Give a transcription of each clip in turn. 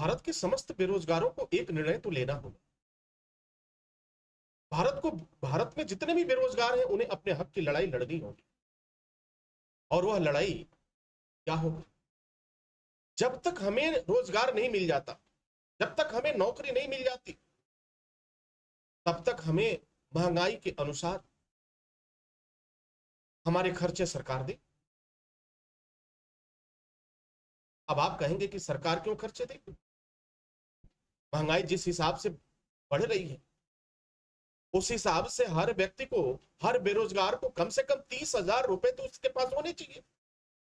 भारत के समस्त बेरोजगारों को एक निर्णय तो लेना होगा। भारत में जितने भी बेरोजगार हैं उन्हें अपने हक की लड़ाई लड़नी होगी। और वह लड़ाई क्या होगी? जब तक हमें रोजगार नहीं मिल जाता, जब तक हमें नौकरी नहीं मिल जाती, तब तक हमें महंगाई के अनुसार हमारे खर्चे सरकार दे। अब आप कहेंगे कि सरकार क्यों खर्चे दे? महंगाई जिस हिसाब से बढ़ रही है उस हिसाब से हर व्यक्ति को, हर बेरोजगार को कम से कम 30,000 रुपए तो उसके पास होने चाहिए।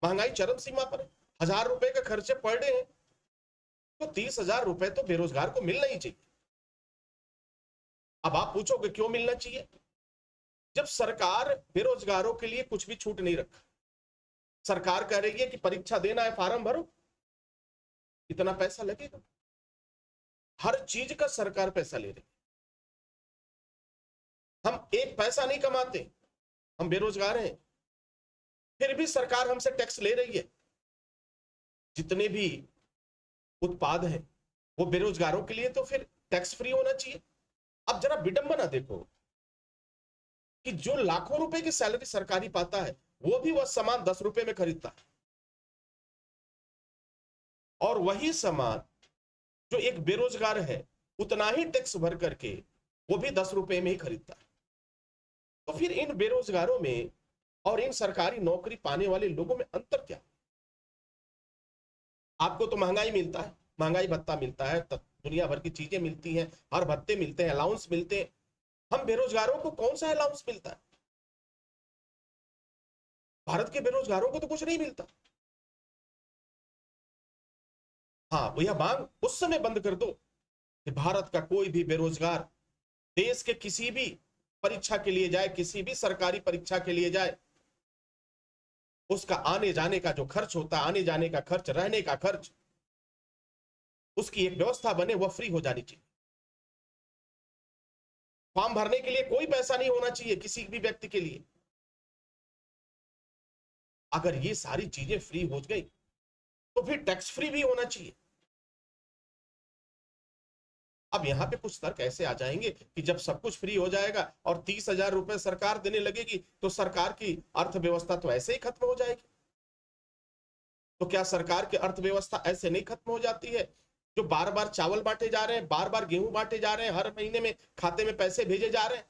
महंगाई चरम सीमा पर है, 1,000 रुपए के खर्चे पर डे हैं, तो 30,000 रुपए तो बेरोजगार को मिलना ही चाहिए। अब आप पूछोगे क्यों मिलना चाहिए? जब सरकार बेरोजगारों के लिए कुछ भी छूट नहीं रखा, सरकार कह रही है कि परीक्षा देना है, फार्म भरो, इतना पैसा लगेगा। हर चीज का सरकार पैसा ले रही है। हम एक पैसा नहीं कमाते, हम बेरोजगार हैं, फिर भी सरकार हमसे टैक्स ले रही है। जितने भी उत्पाद हैं वो बेरोजगारों के लिए तो फिर टैक्स फ्री होना चाहिए। अब जरा विडंबना देखो कि जो लाखों रुपए की सैलरी सरकारी पाता है वो भी वह सामान 10 रुपए में खरीदता है, और वही सामान जो एक बेरोजगार है उतना ही टैक्स भर करके वो भी 10 रुपए में ही खरीदता है। तो फिर इन बेरोजगारों में और इन सरकारी नौकरी पाने वाले लोगों में अंतर क्या? आपको तो महंगाई मिलता है, महंगाई भत्ता मिलता है, दुनिया भर की चीजें मिलती हैं, हर भत्ते मिलते हैं, अलाउंस मिलते हैं। हम बेरोजगारों को कौन सा अलाउंस मिलता है? भारत के बेरोजगारों को तो कुछ नहीं मिलता। हाँ, यह मांग उस समय बंद कर दो कि भारत का कोई भी बेरोजगार देश के किसी भी परीक्षा के लिए जाए, किसी भी सरकारी परीक्षा के लिए जाए, उसका आने जाने का जो खर्च होता है, आने जाने का खर्च, रहने का खर्च, उसकी एक व्यवस्था बने, वह फ्री हो जानी चाहिए। फॉर्म भरने के लिए कोई पैसा नहीं होना चाहिए किसी भी व्यक्ति के लिए। अगर ये सारी चीजें फ्री हो गई तो फिर टैक्स फ्री भी होना चाहिए। अब यहां पे कुछ तर्क ऐसे आ जाएंगे कि जब सब कुछ फ्री हो जाएगा और 30,000 रुपए सरकार देने लगेगी तो सरकार की अर्थव्यवस्था तो ऐसे ही खत्म हो जाएगी। तो क्या सरकार की अर्थव्यवस्था ऐसे नहीं खत्म हो जाती है? जो बार बार चावल बांटे जा रहे हैं, बार बार गेहूं बांटे जा रहे हैं, हर महीने में खाते में पैसे भेजे जा रहे हैं,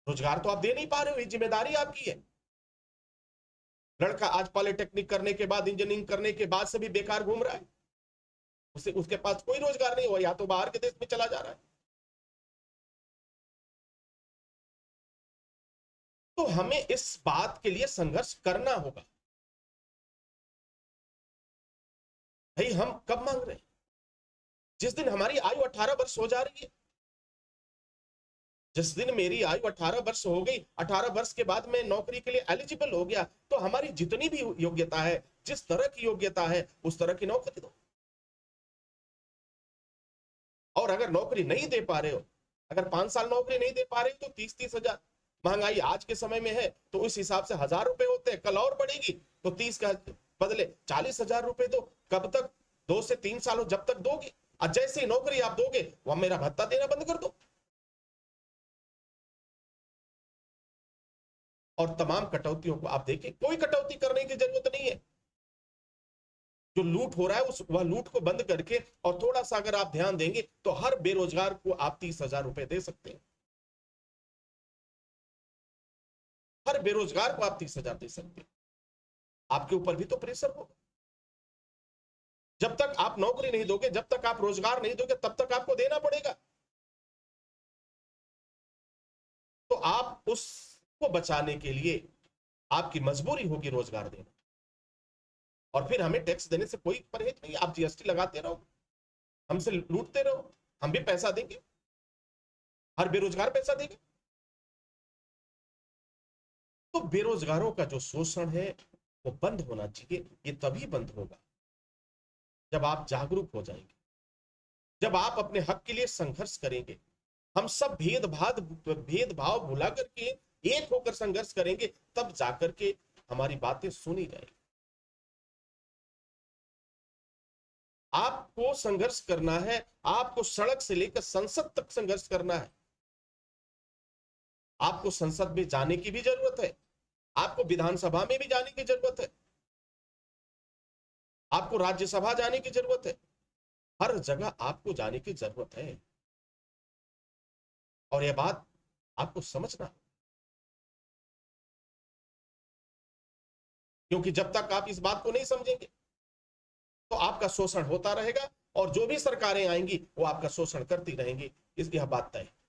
रोजगार तो आप दे नहीं पा रहे हो, ये जिम्मेदारी आपकी है। लड़का आज पॉलिटेक्निक करने के बाद, इंजीनियरिंग करने के बाद से भी बेकार घूम रहा है, उसके पास कोई रोजगार नहीं हुआ, या तो बाहर के देश में चला जा रहा है। तो हमें इस बात के लिए संघर्ष करना होगा। भाई हम कब मांग रहे हैं? जिस दिन हमारी आयु 18 वर्ष हो जा रही है, जिस दिन मेरी आयु 18 वर्ष हो गई, 18 वर्ष के बाद मैं नौकरी के लिए एलिजिबल हो गया, तो हमारी जितनी भी योग्यता है, जिस तरह की योग्यता है, उस तरह की नौकरी दो। और अगर नौकरी नहीं दे पा रहे हो, अगर 5 साल नौकरी नहीं दे पा रहे हो तो 30-30 हजार, महंगाई आज के समय में है तो उस हिसाब से 1,000 रुपए होते हैं, कल और बढ़ेगी तो 30 का बदले 40,000 रुपए दो। कब तक? 2 से 3 सालों जब तक दोगे, और जैसे ही नौकरी आप दोगे वह मेरा भत्ता देना बंद कर दो। और तमाम कटौतियों को आप देखिए, कोई कटौती करने की जरूरत नहीं है। जो लूट हो रहा है वह लूट को बंद करके और थोड़ा सा अगर आप ध्यान देंगे तो हर बेरोजगार को आप 30,000 रुपए दे सकते हैं। हर बेरोजगार को आप 30,000 दे सकते हैं। आपके ऊपर भी तो प्रेशर होगा। जब तक आप नौकरी नहीं दोगे, जब तक आप रोजगार नहीं दोगे, तब तक आपको देना पड़ेगा। तो आप उसको बचाने के लिए आपकी मजबूरी होगी रोजगार देना। और फिर हमें टैक्स देने से कोई परहेज नहीं। आप जीएसटी लगाते रहो, हमसे लूटते रहो, हम भी पैसा देंगे, हर बेरोजगार पैसा देगा। तो बेरोजगारों का जो शोषण है वो बंद होना चाहिए। ये तभी बंद होगा जब आप जागरूक हो जाएंगे, जब आप अपने हक के लिए संघर्ष करेंगे। हम सब भेदभाव भुला करके एक होकर संघर्ष करेंगे, तब जाकर के हमारी बातें सुनी जाएगी। आपको संघर्ष करना है, आपको सड़क से लेकर संसद तक संघर्ष करना है। आपको संसद में जाने की भी जरूरत है, आपको विधानसभा में भी जाने की जरूरत है, आपको राज्यसभा जाने की जरूरत है, हर जगह आपको जाने की जरूरत है। और यह बात आपको समझना, क्योंकि जब तक आप इस बात को नहीं समझेंगे तो आपका शोषण होता रहेगा और जो भी सरकारें आएंगी वो आपका शोषण करती रहेंगी। यह बात तय है।